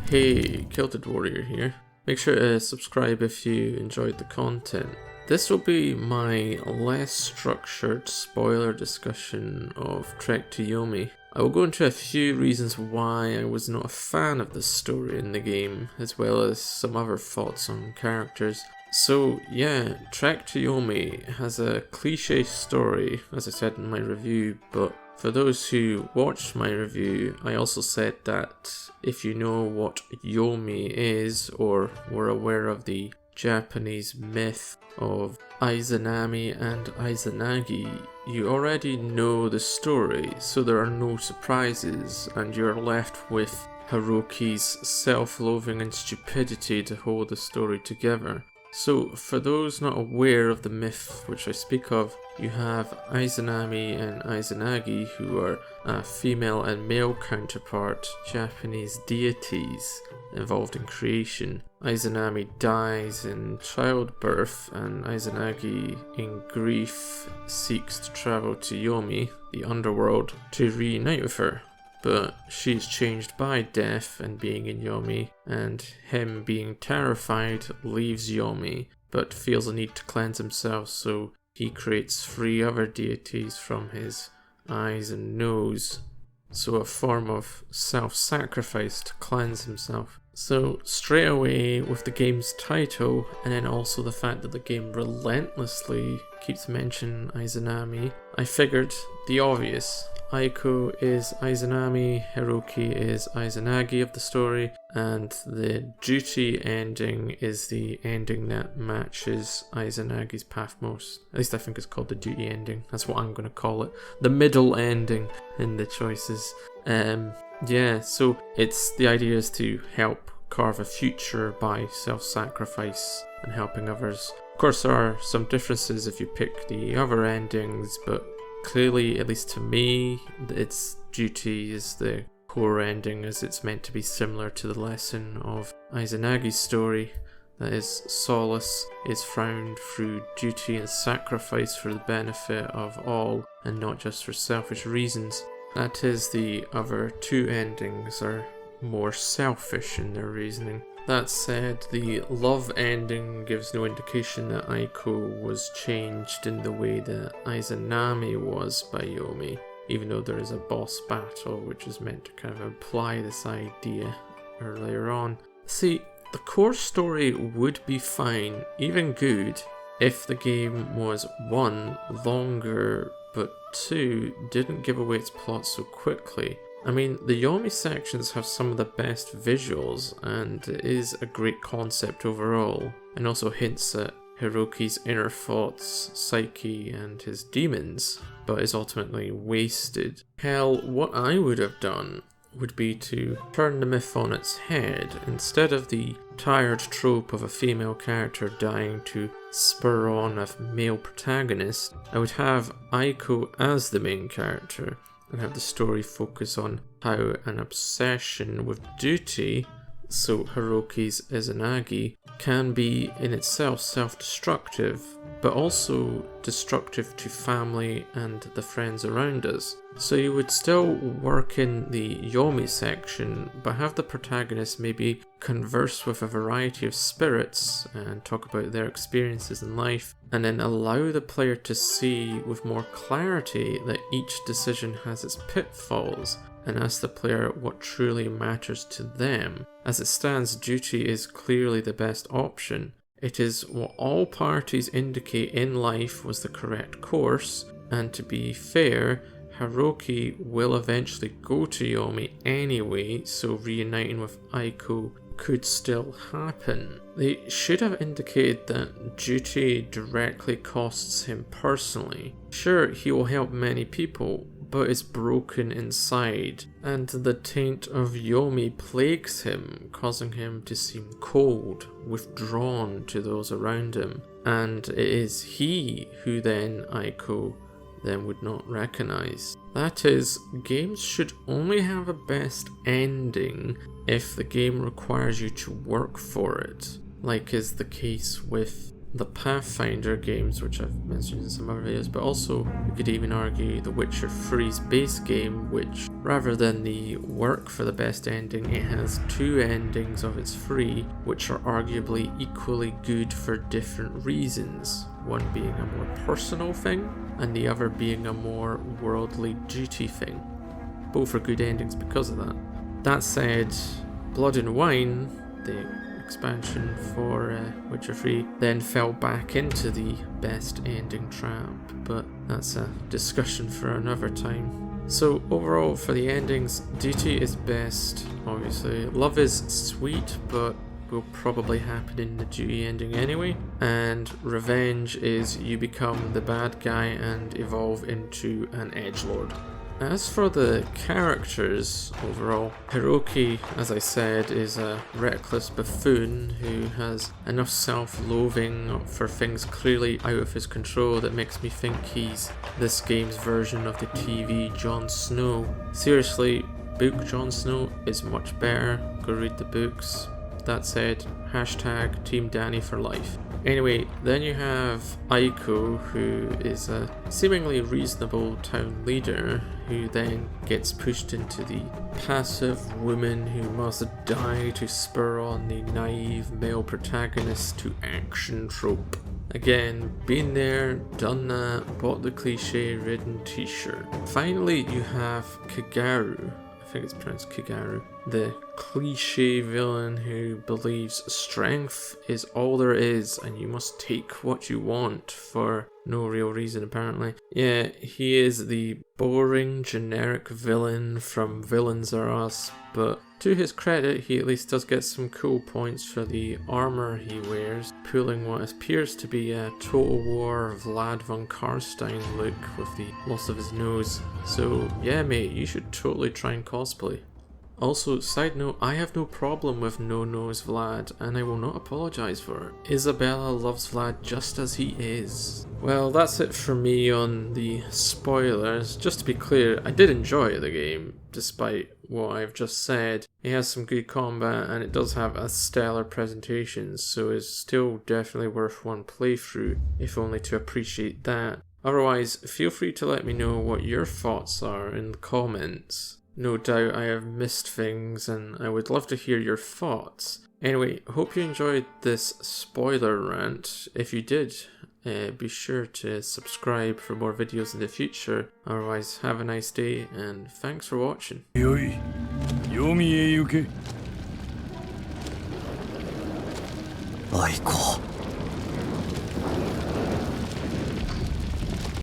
Hey, Kilted Warrior here. Make sure to subscribe if you enjoyed the content. This will be my less structured spoiler discussion of Trek to Yomi. I will go into a few reasons why I was not a fan of the story in the game, as well as some other thoughts on characters. So yeah, Trek to Yomi has a cliche story, as I said in my review, but for those who watched my review, I also said that if you know what Yomi is, or were aware of the Japanese myth of Izanami and Izanagi, you already know the story, so there are no surprises, and you're left with Haruki's self-loathing and stupidity to hold the story together. So, for those not aware of the myth which I speak of, you have Izanami and Izanagi, who are a female and male counterpart Japanese deities involved in creation. Izanami dies in childbirth, and Izanagi, in grief, seeks to travel to Yomi, the underworld, to reunite with her. But she's changed by death and being in Yomi, and him being terrified leaves Yomi, but feels a need to cleanse himself, so he creates 3 other deities from his eyes and nose, so a form of self-sacrifice to cleanse himself. So straight away with the game's title, and then also the fact that the game relentlessly keeps mentioning Izanami, I figured the obvious. Aiko is Izanami, Haruki is Izanagi of the story, and the duty ending is the ending that matches Izanagi's path most. At least I think it's called the duty ending. That's what I'm going to call it. The middle ending in the choices. Yeah, so the idea is to help carve a future by self-sacrifice and helping others. Of course, there are some differences if you pick the other endings, but clearly, at least to me, its duty is the core ending, as it's meant to be similar to the lesson of Izanagi's story. That is, solace is found through duty and sacrifice for the benefit of all, and not just for selfish reasons. That is, the other 2 endings are more selfish in their reasoning. That said, the love ending gives no indication that Aiko was changed in the way that Izanami was by Yomi, even though there is a boss battle which is meant to kind of imply this idea earlier on. See, the core story would be fine, even good, if the game was 1, longer, but 2, didn't give away its plot so quickly. I mean, the Yomi sections have some of the best visuals, and it is a great concept overall, and also hints at Haruki's inner thoughts, psyche, and his demons, but is ultimately wasted. Hell, what I would have done would be to turn the myth on its head. Instead of the tired trope of a female character dying to spur on a male protagonist, I would have Aiko as the main character, and have the story focus on how an obsession with duty, so Haruki's Izanagi, can be in itself self-destructive, but also destructive to family and the friends around us. So you would still work in the Yomi section, but have the protagonist maybe converse with a variety of spirits and talk about their experiences in life, and then allow the player to see with more clarity that each decision has its pitfalls, and ask the player what truly matters to them. As it stands, duty is clearly the best option. It is what all parties indicate in life was the correct course, and to be fair, Haruki will eventually go to Yomi anyway, so reuniting with Aiko could still happen. They should have indicated that duty directly costs him personally. Sure, he will help many people, but is broken inside, and the taint of Yomi plagues him, causing him to seem cold, withdrawn to those around him, and it is he who then Aiko would not recognize. That is, games should only have a best ending if the game requires you to work for it, like is the case with the Pathfinder games, which I've mentioned in some other videos, but also you could even argue the Witcher 3's base game, which rather than the work for the best ending, it has two endings of its three, which are arguably equally good for different reasons. One being a more personal thing, and the other being a more worldly duty thing. Both are good endings because of that. That said, Blood and Wine, the expansion for Witcher 3, then fell back into the best ending trap, but that's a discussion for another time. So overall for the endings, duty is best, obviously. Love is sweet, but will probably happen in the duty ending anyway. And revenge is you become the bad guy and evolve into an edgelord. As for the characters overall, Hiroki, as I said, is a reckless buffoon who has enough self-loathing for things clearly out of his control that makes me think he's this game's version of the TV Jon Snow. Seriously, book Jon Snow is much better. Go read the books. That said, hashtag Team Danny for life. Anyway, then you have Aiko, who is a seemingly reasonable town leader, who then gets pushed into the passive woman who must die to spur on the naive male protagonist to action trope. Again, been there, done that, bought the cliche-ridden t-shirt. Finally, you have Kagaru. I think it's pronounced Kagaru, the cliche villain who believes strength is all there is and you must take what you want for no real reason apparently. Yeah, he is the boring generic villain from Villains Are Us, but to his credit he at least does get some cool points for the armour he wears, pulling what appears to be a Total War Vlad von Karstein look with the loss of his nose. So yeah mate, you should totally try and cosplay. Also, side note, I have no problem with no-nose Vlad, and I will not apologise for it. Isabella loves Vlad just as he is. Well, that's it for me on the spoilers. Just to be clear, I did enjoy the game, despite what I've just said. It has some good combat, and it does have a stellar presentation, so it's still definitely worth one playthrough, if only to appreciate that. Otherwise, feel free to let me know what your thoughts are in the comments. No doubt I have missed things and I would love to hear your thoughts. Anyway, hope you enjoyed this spoiler rant. If you did, be sure to subscribe for more videos in the future. Otherwise, have a nice day and thanks for watching. Yomi, Yomi へ行け。Aiko.